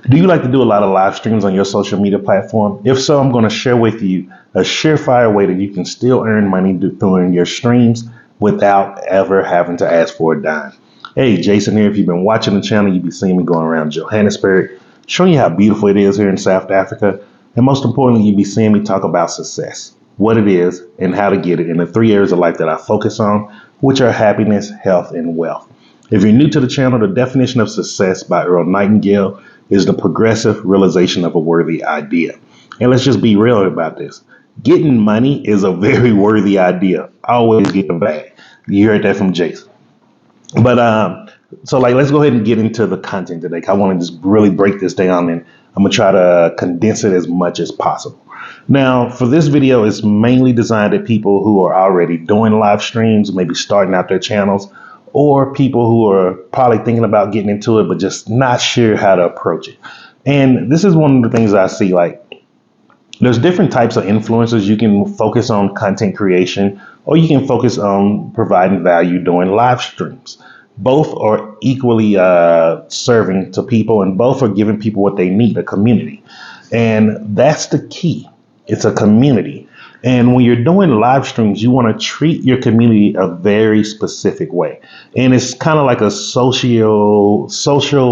Do you like to do a lot of live streams on your social media platform? If so, I'm going to share with you a surefire way that you can still earn money doing your streams without ever having to ask for a dime. Hey, Jason here. If you've been watching the channel, you'll be seeing me going around Johannesburg, showing you how beautiful it is here in South Africa. And most importantly, you'll be seeing me talk about success, what it is, and how to get it in the 3 areas of life that I focus on, which are happiness, health, and wealth. If you're new to the channel, the definition of success by Earl Nightingale is the progressive realization of a worthy idea. And let's just be real about this. Getting money is a very worthy idea. Always get the bag. You heard that from Jason. But let's go ahead and get into the content today. I want to just really break this down, and I'm gonna try to condense it as much as possible. Now, for this video, it's mainly designed at people who are already doing live streams, maybe starting out their channels, or people who are probably thinking about getting into it, but just not sure how to approach it. And this is one of the things I see, like, there's different types of influencers. You can focus on content creation, or you can focus on providing value doing live streams. Both are equally serving to people, and both are giving people what they need, a community. And that's the key. It's a community. And when you're doing live streams, you want to treat your community a very specific way. And it's kind of like a social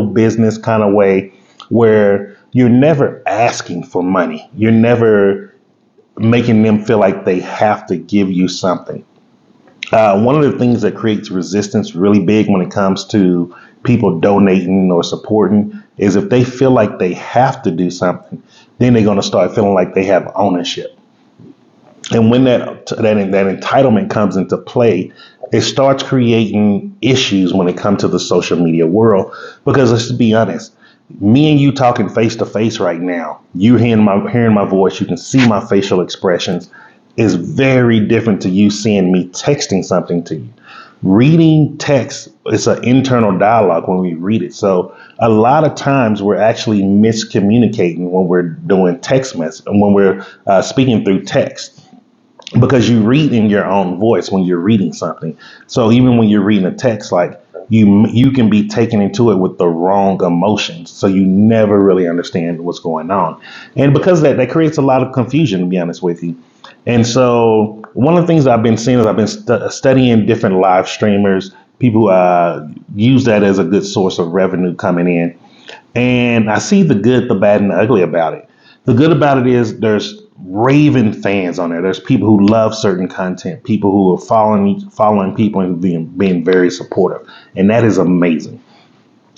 business kind of way where you're never asking for money. You're never making them feel like they have to give you something. One of the things that creates resistance really big when it comes to people donating or supporting is if they feel like they have to do something, then they're going to start feeling like they have ownership. And when that entitlement comes into play, it starts creating issues when it comes to the social media world. Because let's be honest, me and you talking face to face right now, you hearing my voice, you can see my facial expressions, is very different to you seeing me texting something to you. Reading text is an internal dialogue when we read it. So a lot of times we're actually miscommunicating when we're doing text message and when we're speaking through text, because you read in your own voice when you're reading something. So even when you're reading a text, like you can be taken into it with the wrong emotions. So you never really understand what's going on. And because of that creates a lot of confusion, to be honest with you. And so one of the things I've been seeing is I've been studying different live streamers, people use that as a good source of revenue coming in. And I see the good, the bad, and the ugly about it. The good about it is there's raving fans on there. There's people who love certain content, people who are following people and being very supportive. And that is amazing.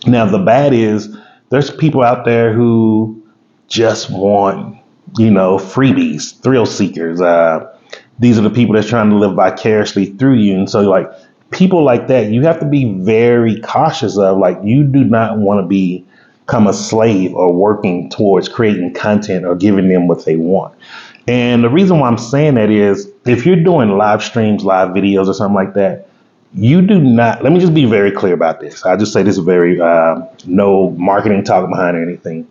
Now, the bad is there's people out there who just want, freebies, thrill seekers. These are the people that's trying to live vicariously through you. And so like people like that, you have to be very cautious of. Like, you do not want to become a slave or working towards creating content or giving them what they want. And the reason why I'm saying that is if you're doing live streams, live videos or something like that, you do not, let me just be very clear about this. I just say this very, no marketing talk behind or anything.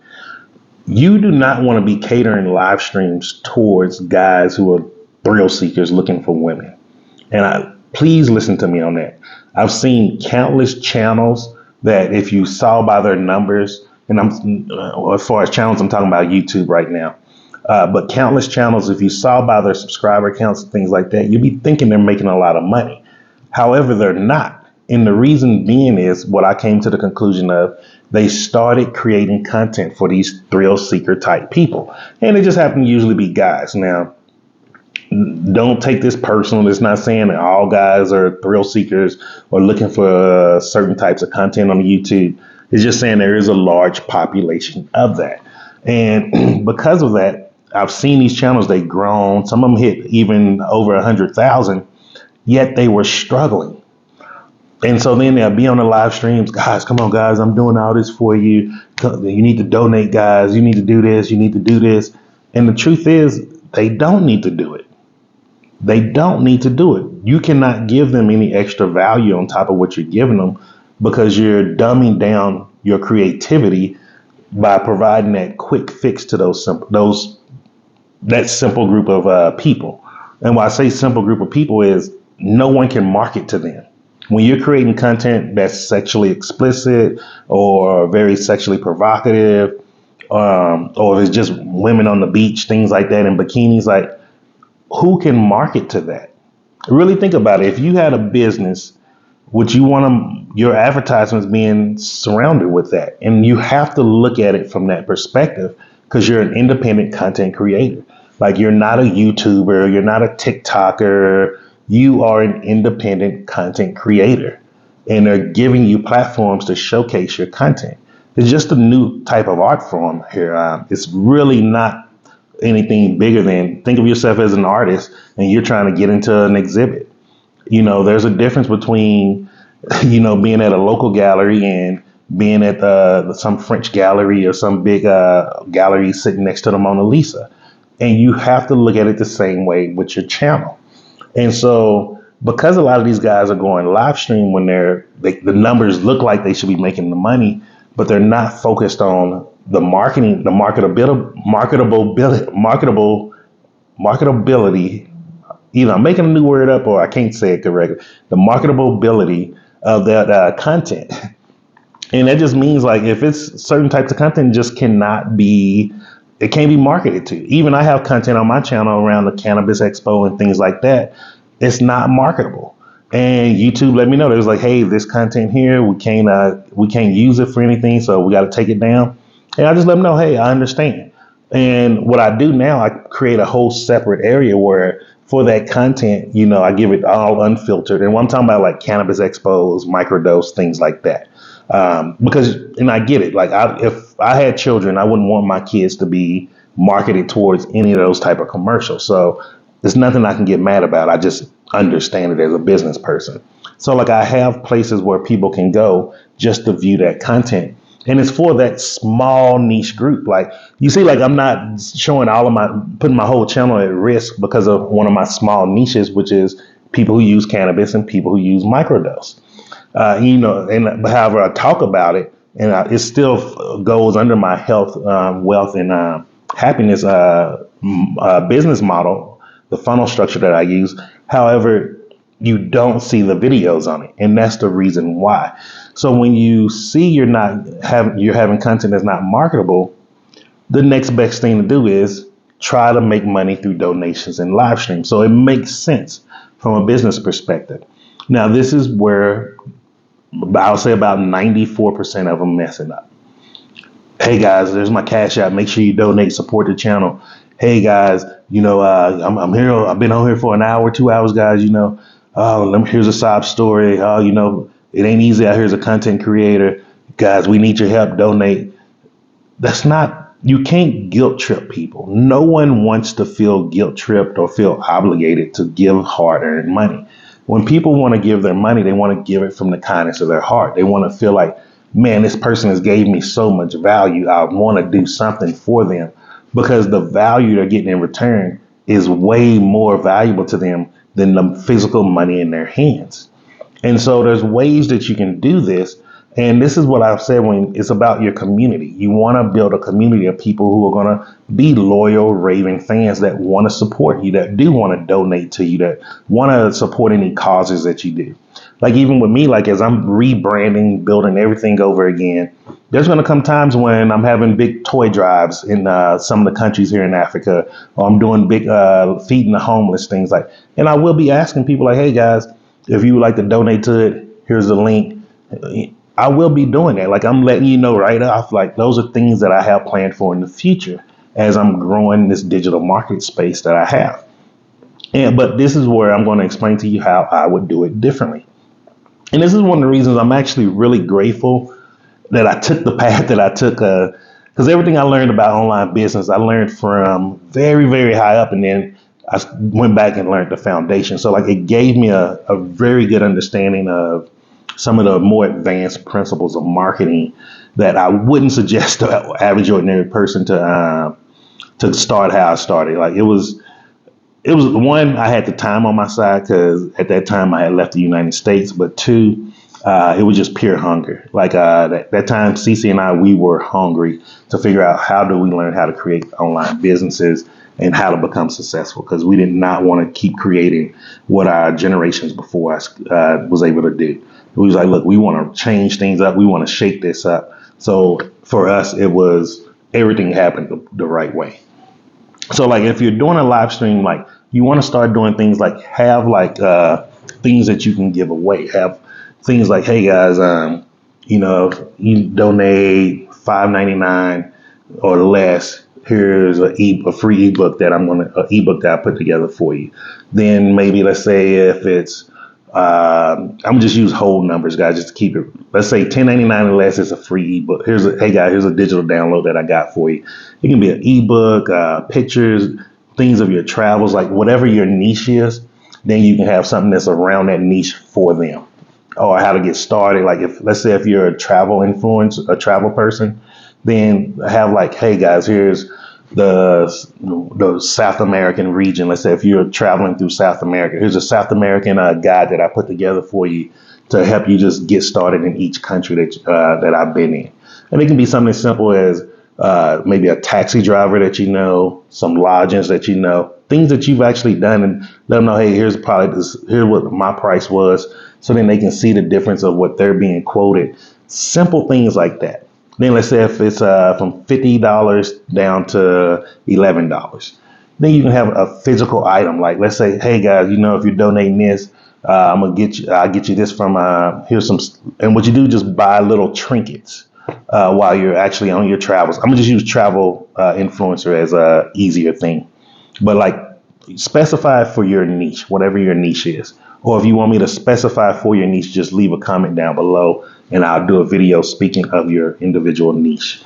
You do not want to be catering live streams towards guys who are thrill seekers looking for women. And please listen to me on that. I've seen countless channels that if you saw by their numbers, and as far as channels, I'm talking about YouTube right now. But countless channels, if you saw by their subscriber counts and things like that, you'd be thinking they're making a lot of money. However, they're not. And the reason being is what I came to the conclusion of. They started creating content for these thrill seeker type people. And it just happened to usually be guys. Now, don't take this personal. It's not saying that all guys are thrill seekers or looking for certain types of content on YouTube. It's just saying there is a large population of that. And because of that, I've seen these channels, they've grown. Some of them hit even over 100,000, yet they were struggling. And so then they'll be on the live streams. Guys, come on, guys, I'm doing all this for you. You need to donate, guys. You need to do this. You need to do this. And the truth is, they don't need to do it. They don't need to do it. You cannot give them any extra value on top of what you're giving them because you're dumbing down your creativity by providing that quick fix to that simple group of people. And why I say simple group of people is no one can market to them. When you're creating content that's sexually explicit or very sexually provocative, or if it's just women on the beach, things like that in bikinis, like who can market to that? Really think about it. If you had a business, would you want your advertisements being surrounded with that? And you have to look at it from that perspective because you're an independent content creator. Like you're not a YouTuber, you're not a TikToker, you are an independent content creator. And they're giving you platforms to showcase your content. It's just a new type of art form here. It's really not anything bigger than think of yourself as an artist and you're trying to get into an exhibit. There's a difference between, being at a local gallery and being at some French gallery or some big gallery sitting next to the Mona Lisa. And you have to look at it the same way with your channel. And so, because a lot of these guys are going live stream when the numbers look like they should be making the money, but they're not focused on the marketing, the marketability. Either I'm making a new word up or I can't say it correctly. The marketability of that content. And that just means like if it's certain types of content just it can't be marketed to. Even I have content on my channel around the cannabis expo and things like that. It's not marketable. And YouTube let me know. It was like, hey, this content here, we can't use it for anything, so we got to take it down. And I just let them know, hey, I understand. And what I do now, I create a whole separate area where for that content, I give it all unfiltered. And when I'm talking about like cannabis expos, microdose, things like that. And I get it. Like if I had children, I wouldn't want my kids to be marketed towards any of those type of commercials. So there's nothing I can get mad about. I just understand it as a business person. So like I have places where people can go just to view that content. And it's for that small niche group. Like you see, like I'm not showing putting my whole channel at risk because of one of my small niches, which is people who use cannabis and people who use microdose. And however I talk about it, and it still goes under my health, wealth, and happiness business model, the funnel structure that I use. However, you don't see the videos on it, and that's the reason why. So when you see you're having content that's not marketable, the next best thing to do is try to make money through donations and live streams. So it makes sense from a business perspective. Now, this is where I'll say about 94% of them messing up. Hey guys, there's my cash app. Make sure you donate, support the channel. Hey guys, I'm here. I've been on here for an hour, 2 hours, guys. Here's a sob story. It ain't easy out here as a content creator. Guys, we need your help. Donate. You can't guilt trip people. No one wants to feel guilt tripped or feel obligated to give hard earned money. When people want to give their money, they want to give it from the kindness of their heart. They want to feel like, man, this person has gave me so much value. I want to do something for them because the value they're getting in return is way more valuable to them than the physical money in their hands. And so there's ways that you can do this. And this is what I've said when it's about your community. You want to build a community of people who are going to be loyal, raving fans that want to support you, that do want to donate to you, that want to support any causes that you do. Like even with me, like as I'm rebranding, building everything over again, there's going to come times when I'm having big toy drives in some of the countries here in Africa, or I'm doing big feeding the homeless, things like, and I will be asking people like, hey guys, if you would like to donate to it, here's the link. I will be doing that. Like I'm letting you know right off, like those are things that I have planned for in the future as I'm growing this digital market space that I have. But this is where I'm going to explain to you how I would do it differently. And this is one of the reasons I'm actually really grateful that I took the path that I took, because everything I learned about online business, I learned from very, very high up. And then I went back and learned the foundation. So like it gave me a very good understanding of some of the more advanced principles of marketing that I wouldn't suggest to the average ordinary person to start how I started. Like it was one, I had the time on my side because at that time I had left the United States, but two, it was just pure hunger. Like that time, Cece and I, we were hungry to figure out how do we learn how to create online businesses and how to become successful, because we did not want to keep creating what our generations before us was able to do. We was like, look, we want to change things up. We want to shake this up. So for us, it was everything happened the right way. So like if you're doing a live stream, like you want to start doing things like have like things that you can give away. Have things like, hey guys, if you donate $5.99 or less, here's a free ebook that ebook that I put together for you. Then maybe let's say if it's I'm just use whole numbers, guys, just to keep it. Let's say 10.99 or less is a free ebook. Hey guys, here's a digital download that I got for you. It can be an ebook, pictures, things of your travels, like whatever your niche is. Then you can have something that's around that niche for them, or how to get started. Like if let's say if you're a travel influencer, a travel person, then have like, hey guys, here's the South American region. Let's say if you're traveling through South America, here's a South American guide that I put together for you to help you just get started in each country that I've been in. And it can be something as simple as maybe a taxi driver that you know, some lodgings that you know, things that you've actually done, and let them know, hey, here's what my price was, so then they can see the difference of what they're being quoted. Simple things like that. Then let's say if it's from $50 down to $11, then you can have a physical item. Like let's say, hey guys, if you're donating this, I'll get you this from here's some, and what you do, just buy little trinkets while you're actually on your travels. I'm gonna just use travel influencer as a easier thing, but like specify for your niche, whatever your niche is. Or if you want me to specify for your niche, just leave a comment down below and I'll do a video speaking of your individual niche.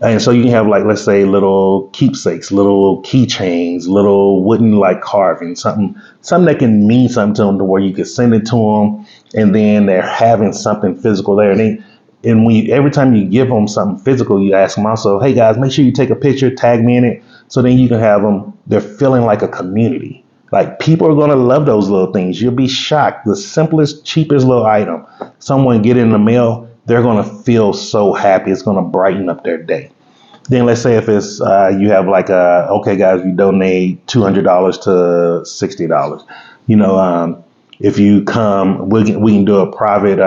And so you can have like, let's say little keepsakes, little keychains, little wooden like carving, something that can mean something to them to where you can send it to them. And then they're having something physical there. And every time you give them something physical, you ask them also, hey guys, make sure you take a picture, tag me in it. So then you can have them, they're feeling like a community. Like people are going to love those little things. You'll be shocked. The simplest, cheapest little item, someone get in the mail, they're going to feel so happy. It's going to brighten up their day. Then let's say if it's you have like okay guys, you donate $200 to $60. If you come, we can do a private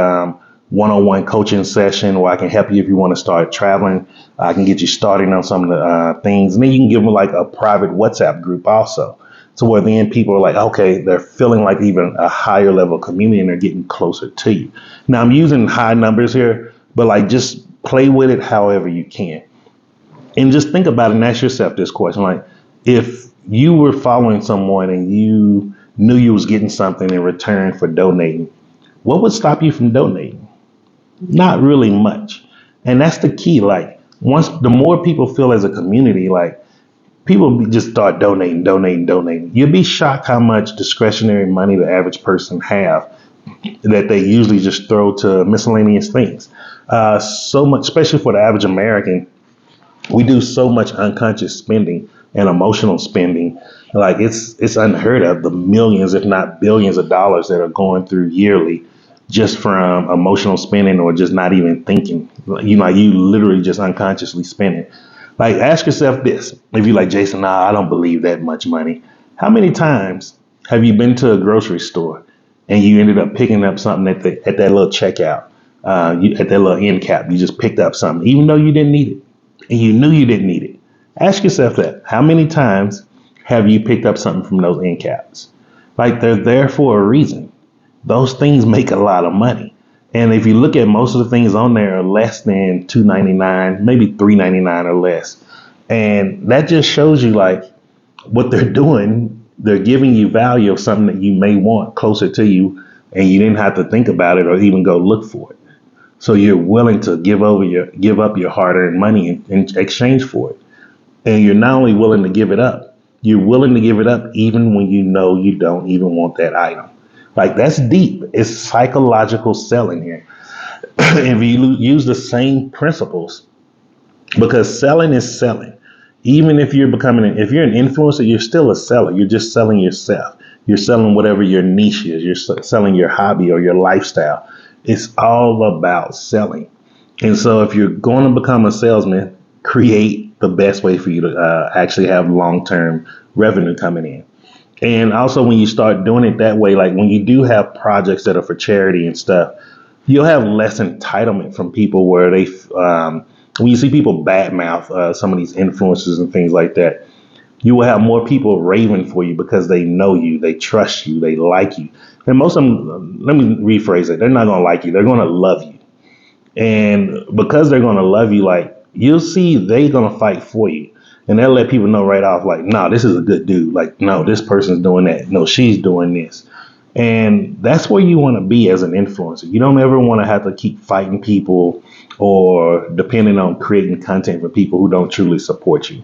one-on-one coaching session where I can help you if you want to start traveling. I can get you started on some of the things, and then you can give them like a private WhatsApp group also. So where then people are like, okay, they're feeling like even a higher level community and they're getting closer to you. Now I'm using high numbers here, but like just play with it however you can. And just think about it and ask yourself this question. Like if you were following someone and you knew you was getting something in return for donating, what would stop you from donating? Not really much. And that's the key. Like the more people feel as a community, like just start donating. You'll be shocked how much discretionary money the average person have that they usually just throw to miscellaneous things. So much, especially for the average American, we do so much unconscious spending and emotional spending. Like it's unheard of, the millions, if not billions of dollars that are going through yearly just from emotional spending or just not even thinking. You literally just unconsciously spend it. Like, ask yourself this. If you're like, Jason, nah, I don't believe that much money. How many times have you been to a grocery store and you ended up picking up something at that little checkout, at that little end cap? You just picked up something, even though you didn't need it and you knew you didn't need it. Ask yourself that. How many times have you picked up something from those end caps? Like, they're there for a reason. Those things make a lot of money. And if you look at most of the things on there are less than $2.99, maybe $3.99 or less. And that just shows you like what they're doing. They're giving you value of something that you may want closer to you and you didn't have to think about it or even go look for it. So you're willing to give up your hard-earned money in exchange for it. And you're not only willing to give it up, you're willing to give it up even when you know you don't even want that item. Like that's deep. It's psychological selling here. If you use the same principles, because selling is selling. Even if if you're an influencer, you're still a seller. You're just selling yourself. You're selling whatever your niche is. You're selling your hobby or your lifestyle. It's all about selling. And so if you're going to become a salesman, create the best way for you to actually have long-term revenue coming in. And also when you start doing it that way, like when you do have projects that are for charity and stuff, you'll have less entitlement from people where when you see people badmouth some of these influencers and things like that, you will have more people raving for you because they know you, they trust you, they like you. And most of them, let me rephrase it, they're not going to like you, they're going to love you. And because they're going to love you, like, you'll see they're going to fight for you. And they'll let people know right off, like, no, this is a good dude. Like, no, this person's doing that. No, she's doing this. And that's where you want to be as an influencer. You don't ever want to have to keep fighting people or depending on creating content for people who don't truly support you.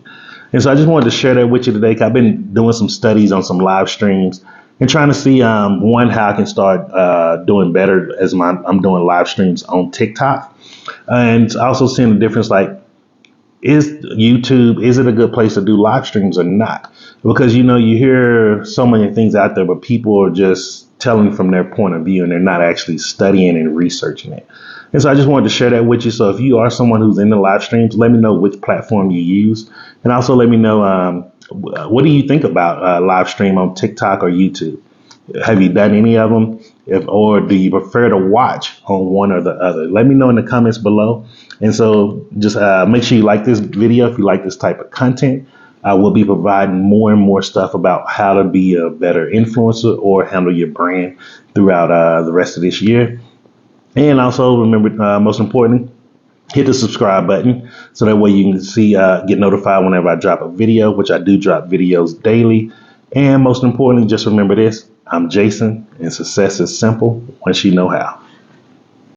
And so I just wanted to share that with you today. 'Cause I've been doing some studies on some live streams and trying to see, one, how I can start doing better as I'm doing live streams on TikTok. And also seeing the difference, like, is YouTube, is it a good place to do live streams or not? Because, you hear so many things out there, but people are just telling from their point of view and they're not actually studying and researching it. And so I just wanted to share that with you. So if you are someone who's in the live streams, let me know which platform you use. And also let me know, what do you think about live stream on TikTok or YouTube? Have you done any of them? Or do you prefer to watch on one or the other? Let me know in the comments below. And so just make sure you like this video if you like this type of content. I will be providing more and more stuff about how to be a better influencer or handle your brand throughout the rest of this year. And also remember, most importantly, hit the subscribe button so that way you can get notified whenever I drop a video, which I do drop videos daily. And most importantly, just remember this: I'm Jason, and success is simple once you know how.